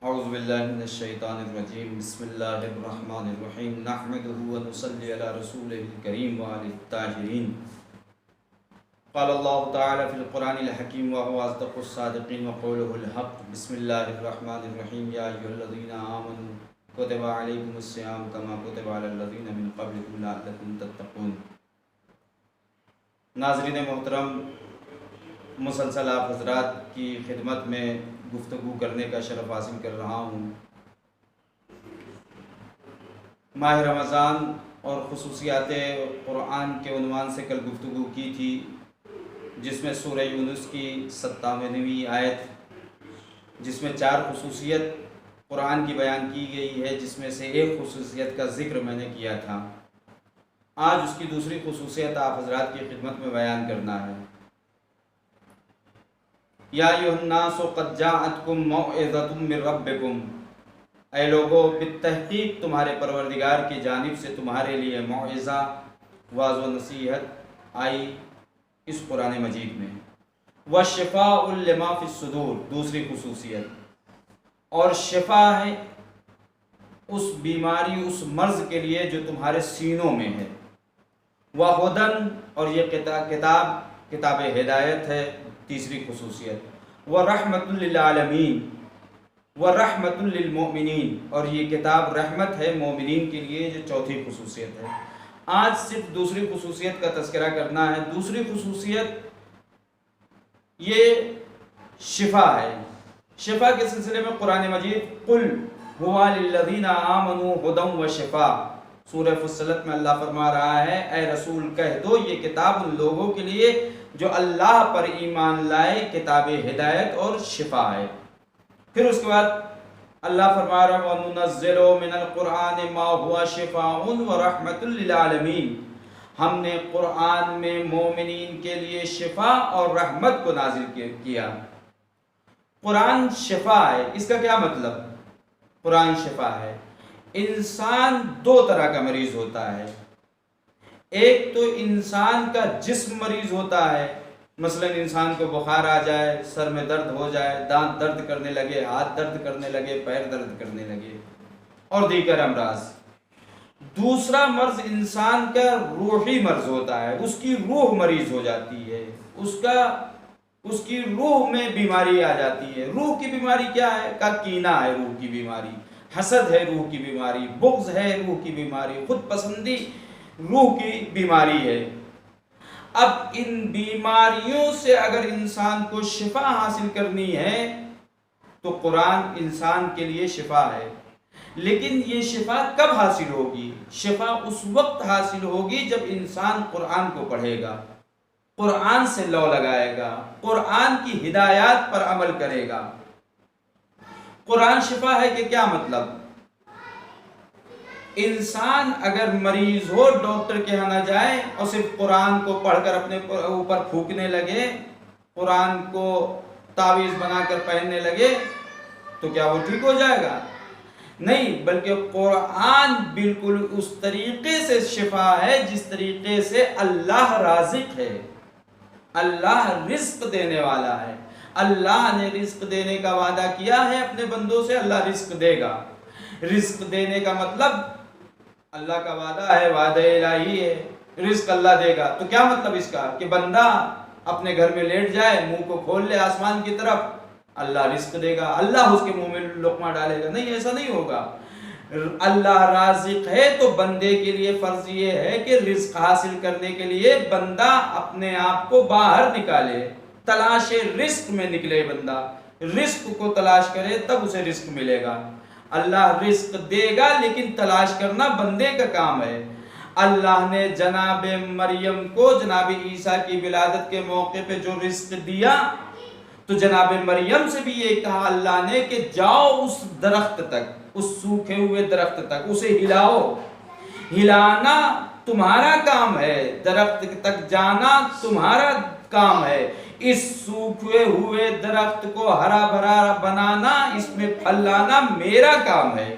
اعوذ باللہ من الشیطان الرجیم بسم اللہ الرحمن الرحیم نحمده ونصلی علی رسولہ الکریم وعلی الطاہرین قال اللہ تعالی فی القرآن الحکیم وهو اصدق الصادقین وقوله الحق بسم اللہ الرحمن الرحیم یا ایھا الذین آمنوا کتب علیکم الصیام کما کتب علی الذین من قبلکم لعلکم تتقون۔ ناظرین محترم، مسلسل آپ حضرات کی خدمت میں گفتگو کرنے کا شرف حاصل کر رہا ہوں۔ ماہ رمضان اور خصوصیات قرآن کے عنوان سے کل گفتگو کی تھی، جس میں سورہ یونس کی 57ویں آیت، جس میں 4 خصوصیت قرآن کی بیان کی گئی ہے، جس میں سے ایک خصوصیت کا ذکر میں نے کیا تھا۔ آج اس کی دوسری خصوصیت آپ حضرات کی خدمت میں بیان کرنا ہے۔ یا ایھا الناس قد جاءتکم موعظۃ من ربکم، اے لوگو بالتحقیق تمہارے پروردگار کی جانب سے تمہارے لیے موعظہ، واعظ و نصیحت آئی اس قرآن مجید میں۔ وشفاء لما فی الصدور، دوسری خصوصیت، اور شفا ہے اس بیماری، اس مرض کے لیے جو تمہارے سینوں میں ہے۔ وہدن، اور یہ کتاب ہدایت ہے، تیسری خصوصیت۔ ورحمۃ للعالمین، ورحمۃ للمؤمنین، اور یہ کتاب رحمت ہے مومنین کے لیے، جو چوتھی خصوصیت ہے۔ آج صرف دوسری خصوصیت کا تذکرہ کرنا ہے۔ دوسری خصوصیت یہ شفا ہے۔ شفا کے سلسلے میں قرآن مجید قل ھو للذین آمنوا ھدی وشفاء، سورہ فصلت میں اللہ فرما رہا ہے، اے رسول کہہ دو یہ کتاب ان لوگوں کے لیے جو اللہ پر ایمان لائے، کتاب ہدایت اور شفا ہے۔ پھر اس کے بعد اللہ فرما رہا ہے وَنُنَزِّلُ مِنَ الْقُرْآنِ مَا هُوَ شِفَاءٌ وَرَحْمَةٌ لِلْعَالَمِينَ، ہم نے قرآن میں مومنین کے لیے شفا اور رحمت کو نازل کیا۔ قرآن شفا ہے، اس کا کیا مطلب؟ قرآن شفا ہے۔ انسان 2 طرح کا مریض ہوتا ہے۔ ایک تو انسان کا جسم مریض ہوتا ہے، مثلا انسان کو بخار آ جائے، سر میں درد ہو جائے، دانت درد کرنے لگے، ہاتھ درد کرنے لگے، پیر درد کرنے لگے، اور دیگر امراض۔ دوسرا مرض انسان کا روحی مرض ہوتا ہے، اس کی روح مریض ہو جاتی ہے، اس کی روح میں بیماری آ جاتی ہے۔ روح کی بیماری کیا ہے؟ کینہ ہے روح کی بیماری، حسد ہے روح کی بیماری، بغض ہے روح کی بیماری، خود پسندی روح کی بیماری ہے۔ اب ان بیماریوں سے اگر انسان کو شفا حاصل کرنی ہے تو قرآن انسان کے لیے شفا ہے۔ لیکن یہ شفا کب حاصل ہوگی؟ شفا اس وقت حاصل ہوگی جب انسان قرآن کو پڑھے گا، قرآن سے لو لگائے گا، قرآن کی ہدایات پر عمل کرے گا۔ قرآن شفا ہے کہ کیا مطلب؟ انسان اگر مریض ہو، ڈاکٹر کے ہاں نہ جائے اور صرف قرآن کو پڑھ کر اپنے اوپر پھونکنے لگے، قرآن کو تعویذ بنا کر پہننے لگے، تو کیا وہ ٹھیک ہو جائے گا؟ نہیں، بلکہ قرآن بالکل اس طریقے سے شفا ہے جس طریقے سے اللہ رازق ہے، اللہ رزق دینے والا ہے۔ اللہ نے رزق دینے کا وعدہ کیا ہے اپنے بندوں سے، اللہ رزق دے گا۔ رزق دینے کا مطلب اللہ کا وعدہ ہے، وعدہ الہی ہے، رزق اللہ دے گا۔ تو کیا مطلب اس کا؟ کہ بندہ اپنے گھر میں لیٹ جائے، منہ کو کھول لے آسمان کی طرف، اللہ رزق دے گا، اللہ اس کے منہ میں لقمہ ڈالے گا؟ نہیں، ایسا نہیں ہوگا۔ اللہ رازق ہے تو بندے کے لیے فرض یہ ہے کہ رزق حاصل کرنے کے لیے بندہ اپنے آپ کو باہر نکالے، تلاش رزق میں نکلے، بندہ رزق کو تلاش کرے، تب اسے رزق ملے گا۔ اللہ رزق دے گا لیکن تلاش کرنا بندے کا کام ہے۔ اللہ نے جناب مریم کو جناب عیسیٰ کی ولادت کے موقع پہ جو رزق دیا، تو جناب مریم سے بھی یہ کہا اللہ نے کہ جاؤ اس درخت تک، اس سوکھے ہوئے درخت تک، اسے ہلاؤ۔ ہلانا تمہارا کام ہے، درخت تک جانا تمہارا کام ہے۔ اس سوکھے ہوئے درخت کو ہرا بھرا بنانا، اس میں پھل لانا میرا کام ہے۔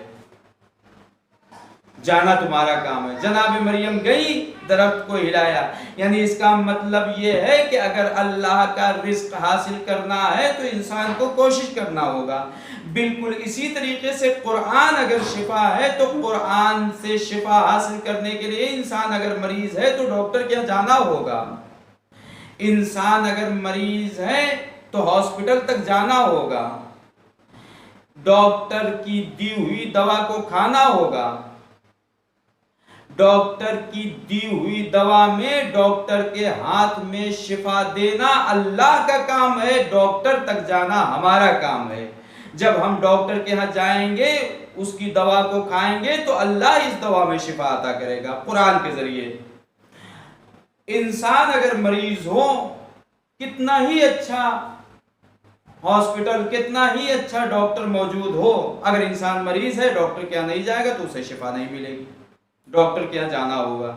جانا تمہارا کام ہے۔ جناب مریم گئی، درخت کو ہلایا، یعنی اس کا مطلب یہ ہے کہ اگر اللہ کا رزق حاصل کرنا ہے تو انسان کو کوشش کرنا ہوگا۔ بالکل اسی طریقے سے قرآن اگر شفا ہے تو قرآن سے شفا حاصل کرنے کے لیے انسان اگر مریض ہے تو ڈاکٹر کے یہاں جانا ہوگا، انسان اگر مریض ہے تو ہاسپٹل تک جانا ہوگا، ڈاکٹر کی دی ہوئی دوا کو کھانا ہوگا، ڈاکٹر کی دی ہوئی دوا میں ڈاکٹر کے ہاتھ میں شفا دینا اللہ کا کام ہے، ڈاکٹر تک جانا ہمارا کام ہے۔ جب ہم ڈاکٹر کے ہاں جائیں گے، اس کی دوا کو کھائیں گے تو اللہ اس دوا میں شفا عطا کرے گا قرآن کے ذریعے۔ انسان اگر مریض ہو، کتنا ہی اچھا ہاسپٹل، کتنا ہی اچھا ڈاکٹر موجود ہو، اگر انسان مریض ہے ڈاکٹر کے یہاں نہیں جائے گا تو اسے شفا نہیں ملے گی، ڈاکٹر کے یہاں جانا ہوگا۔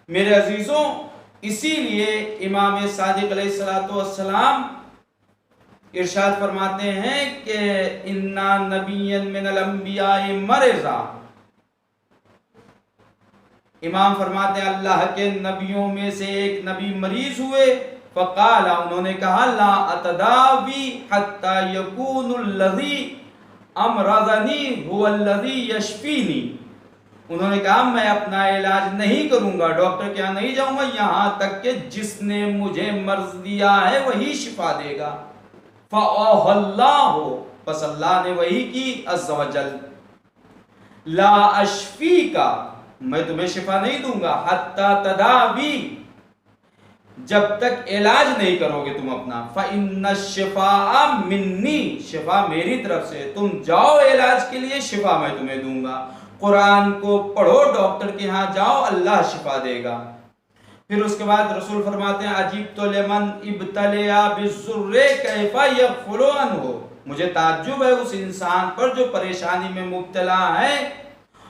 میرے عزیزوں، اسی لیے امام صادق علیہ السلام ارشاد فرماتے ہیں کہ اِنَّا نَبِيًّا مِنَ الْأَنْبِيَاءِ مَرِضًا، امام فرماتے ہیں اللہ کے نبیوں میں سے ایک نبی مریض ہوئے، فقال، انہوں نے کہا، لا اتداوی حتی یکون الذی امرضنی هو الذی یشفینی، انہوں نے کہا میں اپنا علاج نہیں کروں گا، ڈاکٹر کے یہاں نہیں جاؤں گا یہاں تک کہ جس نے مجھے مرض دیا ہے وہی شفا دے گا۔ فَأَوْحَى اللَّهُ، پس اللہ نے وحی کی، عز و جل، لا اشفیکا، میں تمہیں شفا نہیں دوں گا، حتی تداوی، جب تک علاج نہیں کرو گے تم اپنا، فَإِنَّ الشِّفَاءَ مِنِّي، شفا میری طرف سے، تم جاؤ علاج کے لیے، شفا میں تمہیں دوں گا۔ قرآن کو پڑھو، ڈاکٹر کے ہاں جاؤ، اللہ شفا دے گا۔ پھر اس کے بعد رسول فرماتے ہیں عجیبت لمن ابتلیا بالضر کیف یغفل عنہ، مجھے تعجب ہے اس انسان پر جو پریشانی میں مبتلا ہے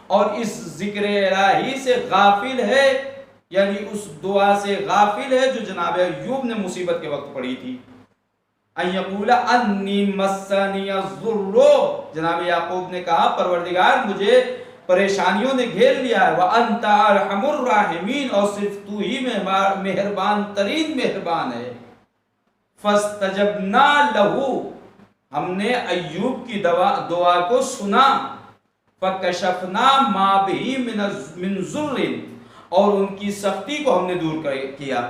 اور اس ذکر الہی سے غافل ہے، یعنی اس دعا سے غافل ہے جو جناب ایوب نے مصیبت کے وقت پڑھی تھی، ان یقول انی مسنی الضر، جناب یعقوب نے کہا پروردگار مجھے پریشانیوں نے گھیر لیا ہے، وَأَنْتَ أَرْحَمُ الرَّاحِمِينَ، اور صرف تو ہی مہربان ترین مہربان ہے۔ فَاسْتَجَبْنَا لَهُ، ہم نے ایوب کی دعا کو سنا، فَكَشَفْنَا مَا بِهِ مِنْ ضُرٍ، اور ان کی سختی کو ہم نے دور کیا۔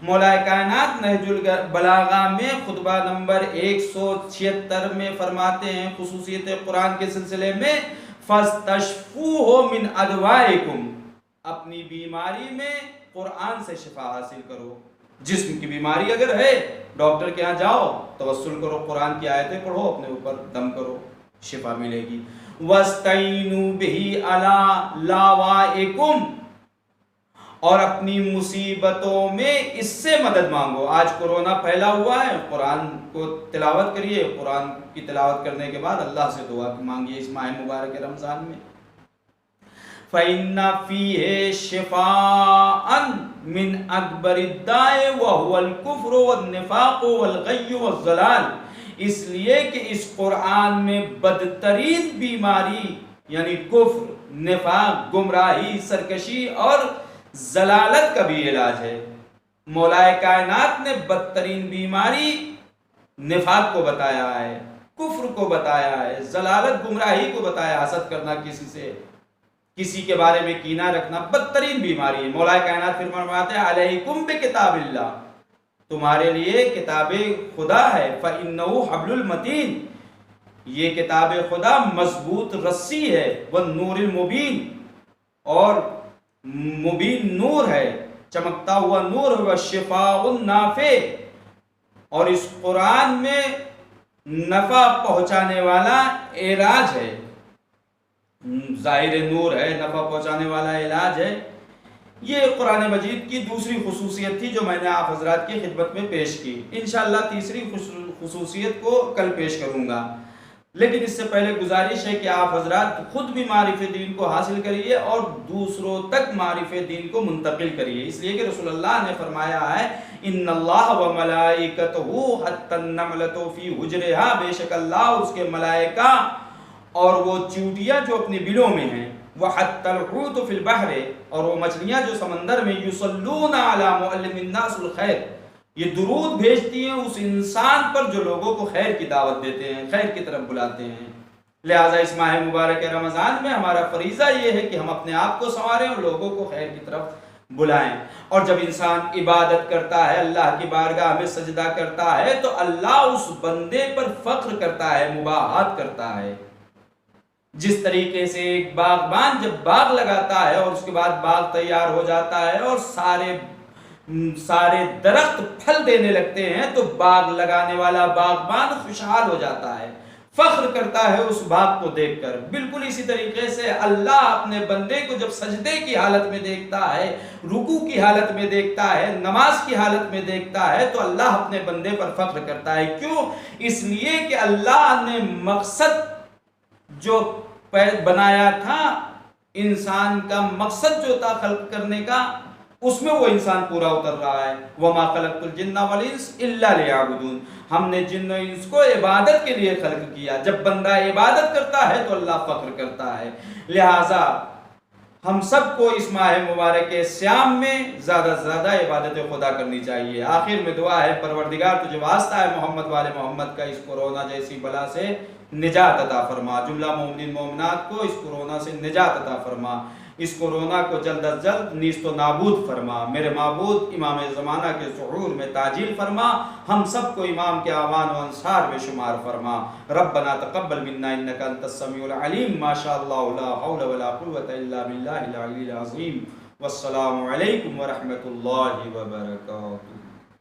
مولا کائنات نہج البلاغہ میں خطبہ نمبر 176 میں فرماتے ہیں خصوصیت قرآن کے سلسلے میں، فَاسْتَشْفُوهُ مِنْ أَدْوَائِكُمْ، اپنی بیماری میں قرآن سے شفا حاصل کرو۔ جسم کی بیماری اگر ہے ڈاکٹر کے ہاں جاؤ، توسل کرو، قرآن کی آیتیں پڑھو، اپنے اوپر دم کرو، شفا ملے گی۔ وَاسْتَعِينُوا بِهِ عَلَىٰ لَاوَائِكُمْ، اور اپنی مصیبتوں میں اس سے مدد مانگو۔ آج کورونا پھیلا ہوا ہے، قرآن کو تلاوت کریے، قرآن کی تلاوت کرنے کے بعد اللہ سے دعا مانگیے اس ماہ مبارک رمضان میں۔ فَإِنَّ فِيهِ شِفَاءً مِنْ أَكْبَرِ الدَّاءِ وَهُوَ الْكُفْرُ وَالنِّفَاقُ وَالْغَيُّ وَالضَّلَالُ، اس لیے کہ اس قرآن میں بدترین بیماری یعنی کفر، نفاق، گمراہی، سرکشی اور ضلالت کا بھی علاج ہے۔ مولا کائنات نے بدترین بیماری نفاق کو بتایا ہے، کفر کو بتایا ہے، ضلالت گمراہی کو بتایا، حسد کرنا، کسی سے کسی کے بارے میں کینہ رکھنا بدترین بیماری ہے۔ مولا کائنات پھر فرماتے ہیں علیکم بکتاب اللہ، تمہارے لیے کتاب خدا ہے، فإنہ حبل المتین، یہ کتاب خدا مضبوط رسی ہے، والنور المبین، اور مبین نور ہے، چمکتا ہوا نور ہے، والشفاء النافع، اور اس قرآن میں نفع پہنچانے والا علاج ہے، ظاہر نور ہے، نفع پہنچانے والا علاج ہے۔ یہ قرآن مجید کی دوسری خصوصیت تھی جو میں نے آپ حضرات کی خدمت میں پیش کی۔ انشاءاللہ تیسری خصوصیت کو کل پیش کروں گا، لیکن اس سے پہلے گزارش ہے کہ آپ حضرات خود بھی معرفت دین کو حاصل کریے اور دوسروں تک معرفت دین کو منتقل کریے، اس لیے کہ رسول اللہ نے فرمایا ہے ان اللہ و ملائکتہ حتی النملۃ فی حجرہا، بے شک اللہ اور اس کے ملائکہ اور وہ چیونٹیاں جو اپنے بلوں میں ہیں، وحتى الحوت فی البحر، اور وہ مچھلیاں جو سمندر میں، یصلون علی معلم الناس الخیر، یہ درود بھیجتی ہیں اس انسان پر جو لوگوں کو خیر کی دعوت دیتے ہیں، خیر کی طرف بلاتے ہیں۔ لہٰذا اس ماہ مبارک رمضان میں ہمارا فریضہ یہ ہے کہ ہم اپنے آپ کو سنواریں اور لوگوں کو خیر کی طرف بلائیں۔ اور جب انسان عبادت کرتا ہے، اللہ کی بارگاہ میں سجدہ کرتا ہے، تو اللہ اس بندے پر فخر کرتا ہے، مباحات کرتا ہے۔ جس طریقے سے ایک باغبان جب باغ لگاتا ہے اور اس کے بعد باغ تیار ہو جاتا ہے اور سارے درخت پھل دینے لگتے ہیں، تو باغ لگانے والا باغبان خوشحال ہو جاتا ہے، فخر کرتا ہے اس باغ کو دیکھ کر۔ بالکل اسی طریقے سے اللہ اپنے بندے کو جب سجدے کی حالت میں دیکھتا ہے، رکوع کی حالت میں دیکھتا ہے، نماز کی حالت میں دیکھتا ہے، تو اللہ اپنے بندے پر فخر کرتا ہے۔ کیوں؟ اس لیے کہ اللہ نے مقصد جو بنایا تھا، انسان کا مقصد جو تھا خلق کرنے کا، اس میں وہ انسان پورا اتر رہا ہے۔ وَمَا خَلَقْتُ الْجِنَّ وَالْإِنسَ إِلَّا لِيَعْبُدُونَ، ہم نے جن و انس کو عبادت کے لیے خلق کیا۔ جب بندہ عبادت کرتا ہے تو اللہ فخر کرتا ہے۔ لہٰذا ہم سب کو اس ماہ مبارک صیام میں زیادہ سے زیادہ عبادت خدا کرنی چاہیے۔ آخر میں دعا ہے، پروردگار تجھے واسطہ ہے محمد والے محمد کا، اس کورونا جیسی بلا سے نجات عطا فرما۔ جملہ مومنین مومنات کو اس کورونا سے نجات عطا فرما، اس کورونا کو جلد از جلد نیست و نابود فرما۔ میرے معبود امام زمانہ کے ظہور میں تعجیل فرما، ہم سب کو امام کے اعوان و انصار میں شمار فرما۔ ربنا تقبل منا انک انت السمیع العلیم، ما شاء اللہ لا حول ولا قوة الا باللہ العلی العظیم۔ والسلام علیکم ورحمۃ اللہ وبرکاتہ۔